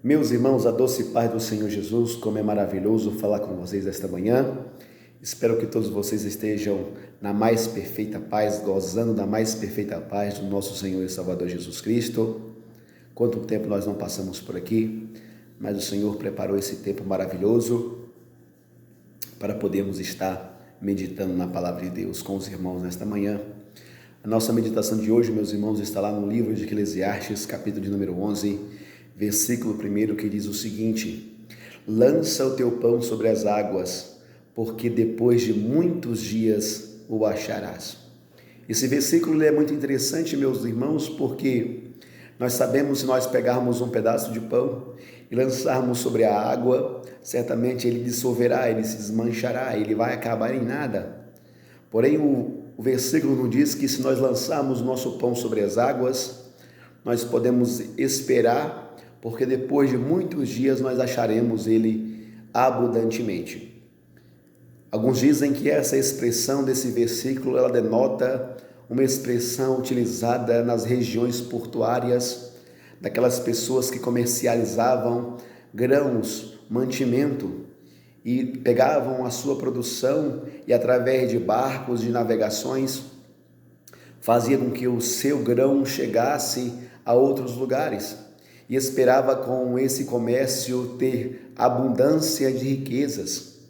Meus irmãos, a doce paz do Senhor Jesus, como é maravilhoso falar com vocês esta manhã. Espero que todos vocês estejam na mais perfeita paz, gozando da mais perfeita paz do nosso Senhor e Salvador Jesus Cristo. Quanto tempo nós não passamos por aqui, mas o Senhor preparou esse tempo maravilhoso para podermos estar meditando na palavra de Deus com os irmãos nesta manhã. A nossa meditação de hoje, meus irmãos, está lá no livro de Eclesiastes, capítulo de número 11, versículo 1, que diz o seguinte: lança o teu pão sobre as águas, porque depois de muitos dias o acharás. Esse versículo é muito interessante, meus irmãos, porque nós sabemos, se nós pegarmos um pedaço de pão e lançarmos sobre a água, certamente ele dissolverá, ele se desmanchará, ele vai acabar em nada. Porém, o versículo nos diz que se nós lançarmos nosso pão sobre as águas, nós podemos esperar, porque depois de muitos dias nós acharemos ele abundantemente. Alguns dizem que essa expressão desse versículo, ela denota uma expressão utilizada nas regiões portuárias, daquelas pessoas que comercializavam grãos, mantimento, e pegavam a sua produção e através de barcos, de navegações, fazia com que o seu grão chegasse a outros lugares e esperava com esse comércio ter abundância de riquezas.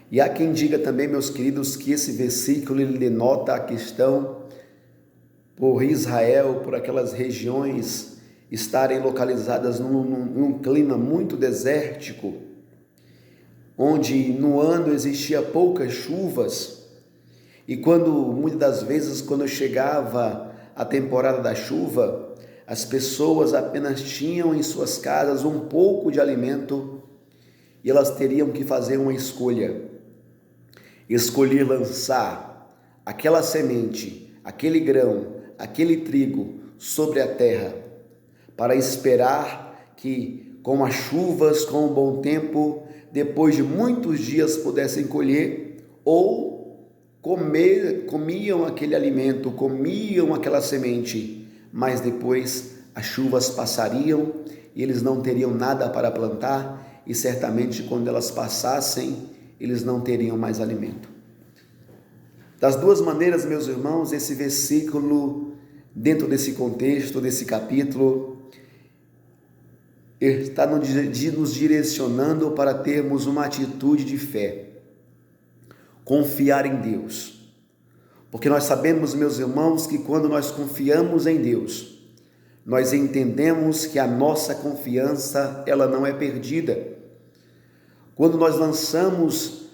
E há quem diga também, meus queridos, que esse versículo ele denota a questão por Israel, por aquelas regiões estarem localizadas num clima muito desértico, onde no ano existia poucas chuvas, e muitas das vezes, quando chegava a temporada da chuva, as pessoas apenas tinham em suas casas um pouco de alimento e elas teriam que fazer uma escolha. Escolher lançar aquela semente, aquele grão, aquele trigo sobre a terra, para esperar que com as chuvas, com o bom tempo, depois de muitos dias pudessem colher, ou comiam aquele alimento, comiam aquela semente, mas depois as chuvas passariam e eles não teriam nada para plantar, e certamente quando elas passassem, eles não teriam mais alimento. Das duas maneiras, meus irmãos, esse versículo, dentro desse contexto, desse capítulo, está nos direcionando para termos uma atitude de fé, confiar em Deus. Porque nós sabemos, meus irmãos, que quando nós confiamos em Deus, nós entendemos que a nossa confiança, ela não é perdida. Quando nós lançamos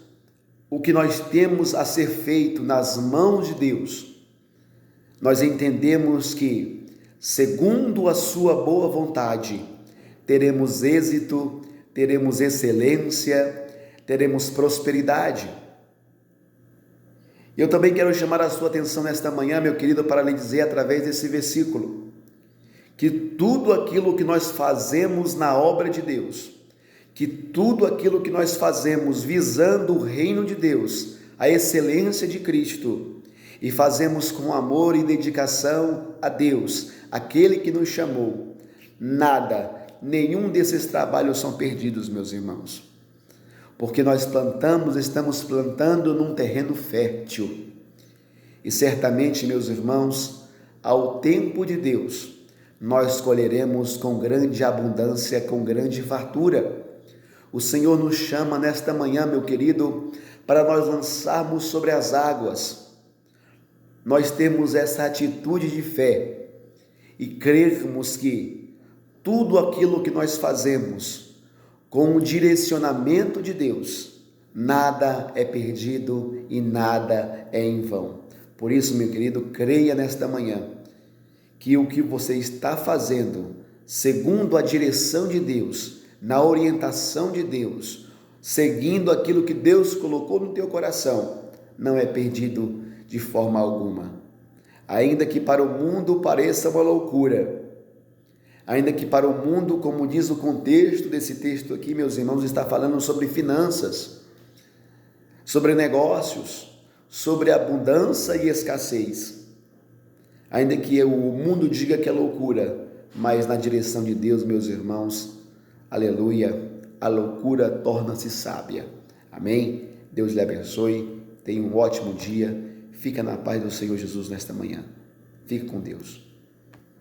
o que nós temos a ser feito nas mãos de Deus, nós entendemos que, segundo a sua boa vontade, teremos êxito, teremos excelência, teremos prosperidade. Eu também quero chamar a sua atenção nesta manhã, meu querido, para lhe dizer através desse versículo, que tudo aquilo que nós fazemos na obra de Deus, que tudo aquilo que nós fazemos visando o reino de Deus, a excelência de Cristo, e fazemos com amor e dedicação a Deus, aquele que nos chamou, nenhum desses trabalhos são perdidos, meus irmãos. Porque nós estamos plantando num terreno fértil. E certamente, meus irmãos, ao tempo de Deus, nós colheremos com grande abundância, com grande fartura. O Senhor nos chama nesta manhã, meu querido, para nós lançarmos sobre as águas. Nós temos essa atitude de fé e crermos que tudo aquilo que nós fazemos com o direcionamento de Deus, nada é perdido e nada é em vão. Por isso, meu querido, creia nesta manhã que o que você está fazendo, segundo a direção de Deus, na orientação de Deus, seguindo aquilo que Deus colocou no teu coração, não é perdido de forma alguma. Ainda que para o mundo pareça uma loucura, ainda que para o mundo, como diz o contexto desse texto aqui, meus irmãos, está falando sobre finanças, sobre negócios, sobre abundância e escassez. Ainda que o mundo diga que é loucura, mas na direção de Deus, meus irmãos, aleluia, a loucura torna-se sábia. Amém? Deus lhe abençoe, tenha um ótimo dia, fica na paz do Senhor Jesus nesta manhã. Fique com Deus.